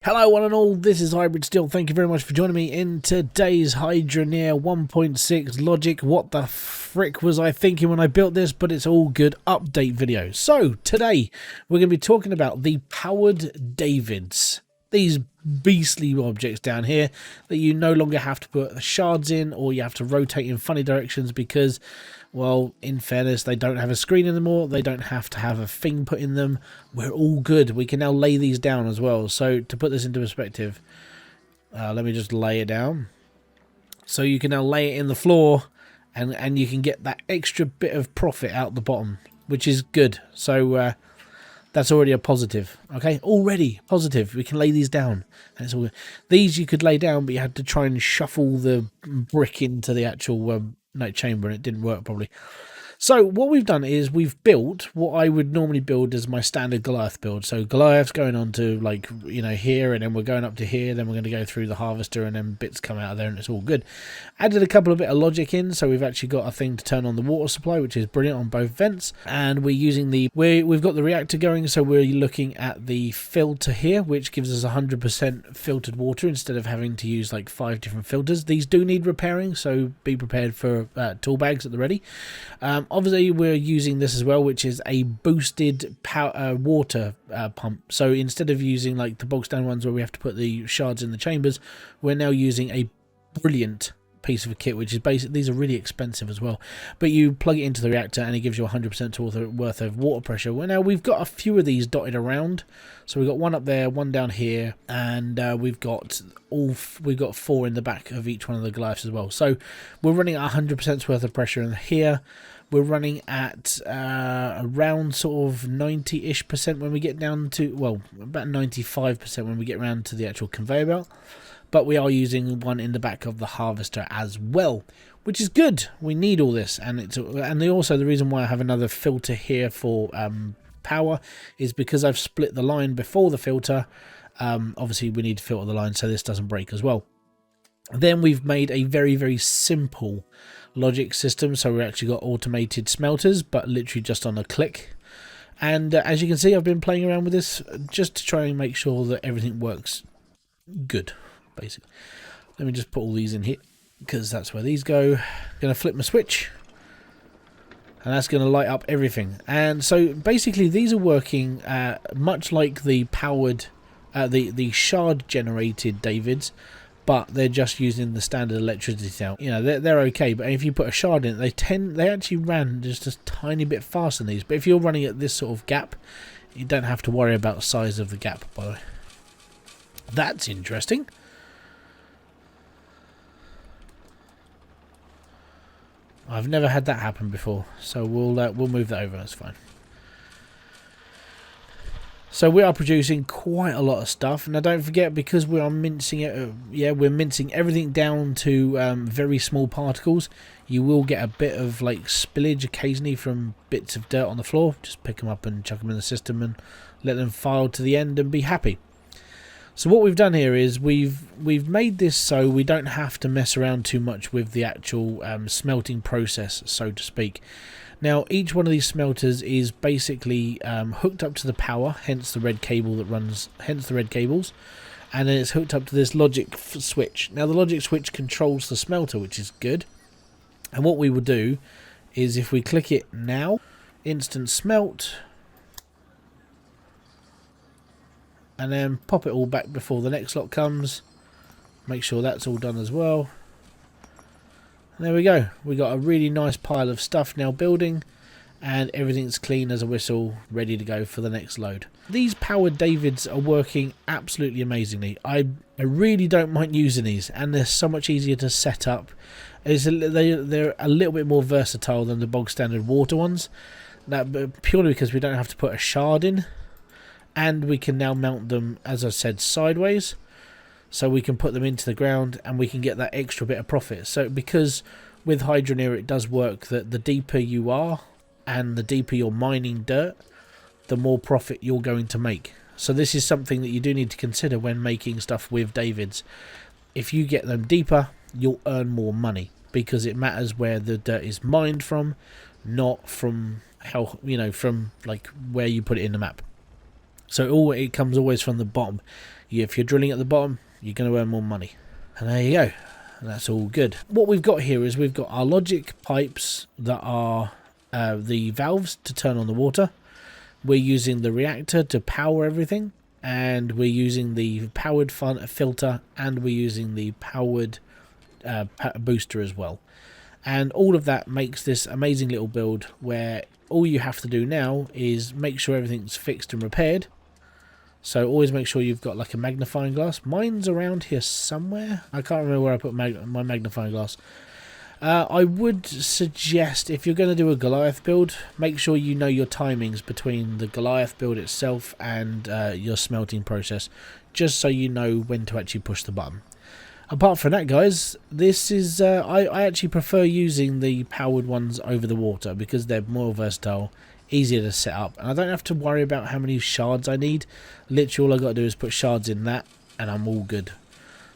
Hello one and all, this is Hybridsteel. Thank you very much for joining me in today's Hydroneer 1.6 Logic. What the frick was I thinking when I built this, but it's all good update video. So today we're going to be talking about the powered Davids. These beastly objects down here that you no longer have to put shards in, or you have to rotate in funny directions because, well, in fairness, they don't have a screen anymore. They don't have to have a thing put in them. We're all good. We can now lay these down as well. So to put this into perspective, let me just lay it down. So you can now lay it in the floor, and you can get that extra bit of profit out the bottom, which is good. So that's already a positive. Okay, already positive. We can lay these down, and it's all good. These you could lay down, but you had to try and shuffle the brick into the actual night chamber, and it didn't work probably. So what we've done is we've built what I would normally build as my standard Goliath build. So Goliath's going on to, like, you know, here, and then we're going up to here, then we're going to go through the harvester, and then bits come out of there, and it's all good. Added a couple of bit of logic in, so we've actually got a thing to turn on the water supply, which is brilliant on both vents. And we're using we've got the reactor going, so we're looking at the filter here, which gives us 100% filtered water instead of having to use like 5 different filters. These do need repairing, so be prepared for tool bags at the ready. Obviously we're using this as well, which is a boosted water pump. So instead of using like the bog standard ones where we have to put the shards in the chambers, we're now using a brilliant piece of kit, which is basic. These are really expensive as well, but you plug it into the reactor and it gives you 100% worth of water pressure. Well, now we've got a few of these dotted around, so we've got one up there, one down here, and we've got 4 in the back of each one of the Goliaths as well. So we're running at 100% worth of pressure in here. We're running at around sort of 90-ish% when we get down to, well, about 95% when we get around to the actual conveyor belt. But we are using one in the back of the harvester as well, which is good. We need all this, and also the reason why I have another filter here for power is because I've split the line before the filter. Obviously, we need to filter the line so this doesn't break as well. Then we've made a very, very simple logic system, so we've actually got automated smelters, but literally just on a click. And as you can see, I've been playing around with this just to try and make sure that everything works good, basically. Let me just put all these in here because that's where these go. I'm going to flip my switch, and that's going to light up everything. And so basically these are working much like the powered the shard generated Davids, but they're just using the standard electricity now. You know, they're okay, but if you put a shard in it, they actually ran just a tiny bit faster than these. But if you're running at this sort of gap, you don't have to worry about the size of the gap, by the way. That's interesting. I've never had that happen before, so we'll move that over. That's fine. So we are producing quite a lot of stuff. Now don't forget, because we are mincing it, we're mincing everything down to very small particles. You will get a bit of like spillage occasionally from bits of dirt on the floor. Just pick them up and chuck them in the system and let them file to the end and be happy. So what we've done here is we've made this so we don't have to mess around too much with the actual smelting process, so to speak. Now each one of these smelters is basically hooked up to the power, hence the red cable that runs, hence the red cables, and then it's hooked up to this logic switch. Now the logic switch controls the smelter, which is good. And what we will do is, if we click it now, instant smelt, and then pop it all back before the next lot comes. Make sure that's all done as well. And there we go. We got a really nice pile of stuff now building, and everything's clean as a whistle, ready to go for the next load. These powered Davids are working absolutely amazingly. I really don't mind using these, and they're so much easier to set up. They're a little bit more versatile than the bog standard water ones. That purely because we don't have to put a shard in. And we can now mount them, as I said, sideways, so we can put them into the ground and we can get that extra bit of profit. So because with Hydroneer it does work that the deeper you are and the deeper you're mining dirt, the more profit you're going to make. So this is something that you do need to consider when making stuff with Davids. If you get them deeper, you'll earn more money, because it matters where the dirt is mined from, not from how, you know, from like where you put it in the map. So it comes always from the bottom. If you're drilling at the bottom, you're going to earn more money. And there you go. And that's all good. What we've got here is we've got our logic pipes that are the valves to turn on the water. We're using the reactor to power everything, and we're using the powered filter, and we're using the powered booster as well. And all of that makes this amazing little build where all you have to do now is make sure everything's fixed and repaired. So always make sure you've got like a magnifying glass. Mine's around here somewhere. I can't remember where I put my magnifying glass. I would suggest, if you're going to do a Goliath build, make sure you know your timings between the Goliath build itself and your smelting process, just so you know when to actually push the button. Apart from that, guys, this is I actually prefer using the powered ones over the water because they're more versatile, easier to set up, and I don't have to worry about how many shards I need. Literally all I got to do is put shards in that and I'm all good.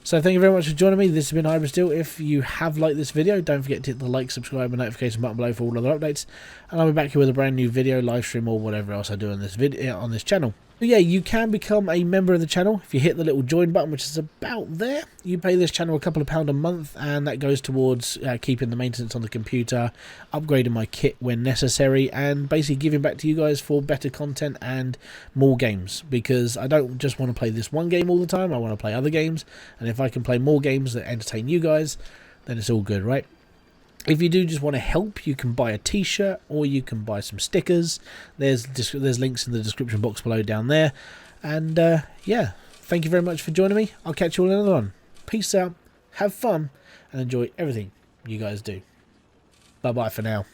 So thank you very much for joining me. This has been Hybridsteel. If you have liked this video, don't forget to hit the like, subscribe and notification button below for all other updates, and I'll be back here with a brand new video, live stream or whatever else I do on this video on this channel. But yeah, you can become a member of the channel if you hit the little join button, which is about there. You pay this channel a couple of £1 a month, and that goes towards keeping the maintenance on the computer, upgrading my kit when necessary, and basically giving back to you guys for better content and more games. Because I don't just want to play this one game all the time, I want to play other games, and if I can play more games that entertain you guys, then it's all good, right? If you do just want to help, you can buy a t-shirt or you can buy some stickers. There's links in the description box below down there. And yeah, thank you very much for joining me. I'll catch you all in another one. Peace out, have fun, and enjoy everything you guys do. Bye-bye for now.